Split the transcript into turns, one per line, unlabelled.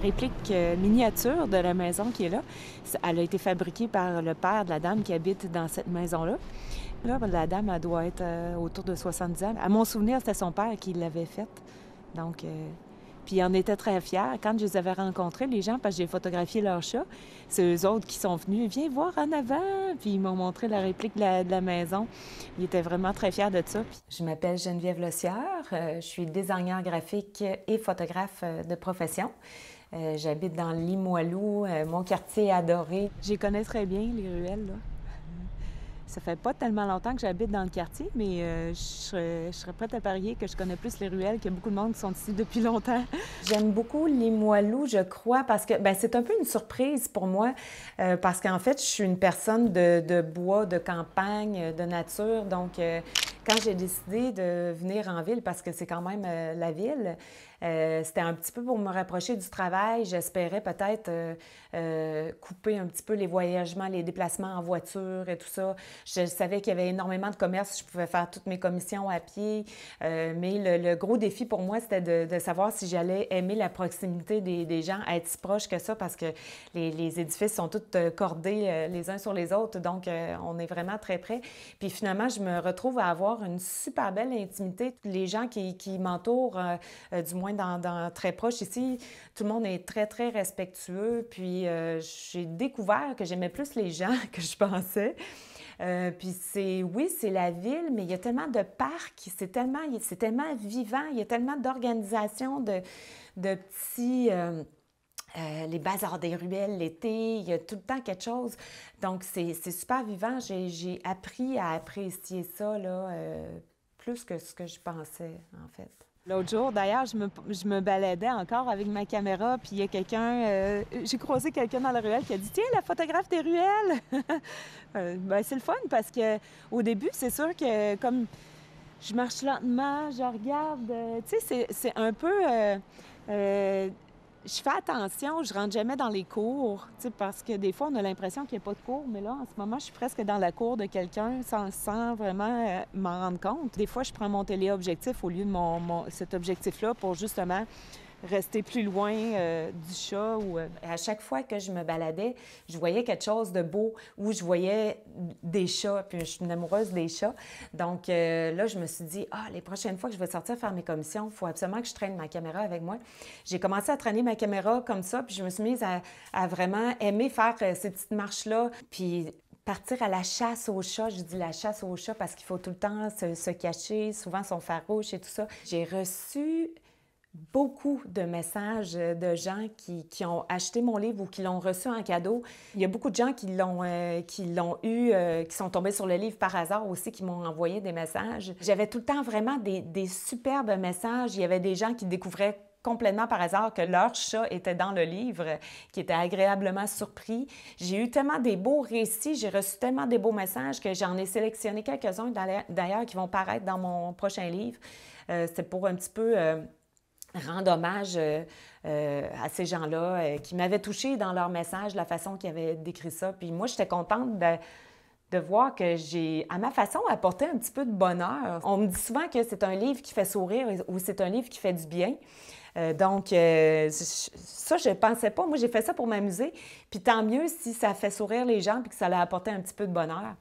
réplique miniature de la maison qui est là. Elle a été fabriquée par le père de la dame qui habite dans cette maison-là. Là, la dame, elle doit être autour de 70 ans. À mon souvenir, c'était son père qui l'avait faite. Donc, puis ils en étaient très fiers. Quand je les avais rencontrés, les gens, parce que j'ai photographié leur chat, c'est eux autres qui sont venus. Viens voir en avant! Puis ils m'ont montré la réplique de la maison. Ils étaient vraiment très fiers de ça. Je m'appelle Geneviève Lossière. Je suis designer graphique et photographe de profession. J'habite dans Limoilou, mon quartier adoré. Je les connais très bien, les ruelles, là. Ça fait pas tellement longtemps que j'habite dans le quartier, mais je serais prête à parier que je connais plus les ruelles, qu'il y a beaucoup de monde qui sont ici depuis longtemps. J'aime beaucoup Limoilou, je crois, parce que c'est un peu une surprise pour moi, parce qu'en fait, je suis une personne de bois, de campagne, de nature. Donc, quand j'ai décidé de venir en ville, parce que c'est quand même la ville, c'était un petit peu pour me rapprocher du travail. J'espérais peut-être couper un petit peu les voyagements, les déplacements en voiture et tout ça. Je savais qu'il y avait énormément de commerces, je pouvais faire toutes mes commissions à pied, mais le gros défi pour moi, c'était de savoir si j'allais aimer la proximité des gens, être si proche que ça, parce que les édifices sont tous cordés les uns sur les autres, donc on est vraiment très près. Puis finalement, je me retrouve à avoir une super belle intimité. Les gens qui m'entourent, du moins très proche ici, tout le monde est très, très respectueux. Puis j'ai découvert que j'aimais plus les gens que je pensais. Puis oui, c'est la ville, mais il y a tellement de parcs, c'est tellement vivant, il y a tellement d'organisations, de petits... les bazars des ruelles l'été, il y a tout le temps quelque chose. Donc, c'est super vivant. J'ai appris à apprécier ça, là, plus que ce que je pensais, en fait. L'autre jour, d'ailleurs, je me baladais encore avec ma caméra, puis il y a quelqu'un, j'ai croisé quelqu'un dans la ruelle qui a dit « Tiens, la photographe des ruelles! » c'est le fun parce que au début, c'est sûr que comme je marche lentement, je regarde, tu sais, c'est un peu... je fais attention, je rentre jamais dans les cours, tu sais, parce que des fois, on a l'impression qu'il n'y a pas de cours, mais là, en ce moment, je suis presque dans la cour de quelqu'un sans vraiment m'en rendre compte. Des fois, je prends mon téléobjectif au lieu de cet objectif-là pour justement rester plus loin du chat. À chaque fois que je me baladais, je voyais quelque chose de beau ou je voyais des chats, puis je suis une amoureuse des chats. Donc là, je me suis dit, les prochaines fois que je vais sortir faire mes commissions, il faut absolument que je traîne ma caméra avec moi. J'ai commencé à traîner ma caméra comme ça, puis je me suis mise à vraiment aimer faire ces petites marches-là, puis partir à la chasse aux chats. Je dis la chasse aux chats parce qu'il faut tout le temps se cacher, souvent ils sont farouches et tout ça. J'ai reçu beaucoup de messages de gens qui ont acheté mon livre ou qui l'ont reçu en cadeau. Il y a beaucoup de gens qui l'ont eu, qui sont tombés sur le livre par hasard aussi, qui m'ont envoyé des messages. J'avais tout le temps vraiment des superbes messages. Il y avait des gens qui découvraient complètement par hasard que leur chat était dans le livre, qui étaient agréablement surpris. J'ai eu tellement des beaux récits, j'ai reçu tellement des beaux messages que j'en ai sélectionné quelques-uns d'ailleurs qui vont paraître dans mon prochain livre. C'était pour un petit peu... rendre hommage à ces gens-là qui m'avaient touchée dans leur message, la façon qu'ils avaient décrit ça. Puis moi, j'étais contente de voir que j'ai, à ma façon, apporté un petit peu de bonheur. On me dit souvent que c'est un livre qui fait sourire ou c'est un livre qui fait du bien. Donc, ça, je ne pensais pas. Moi, j'ai fait ça pour m'amuser. Puis tant mieux si ça fait sourire les gens puis que ça leur a apporté un petit peu de bonheur.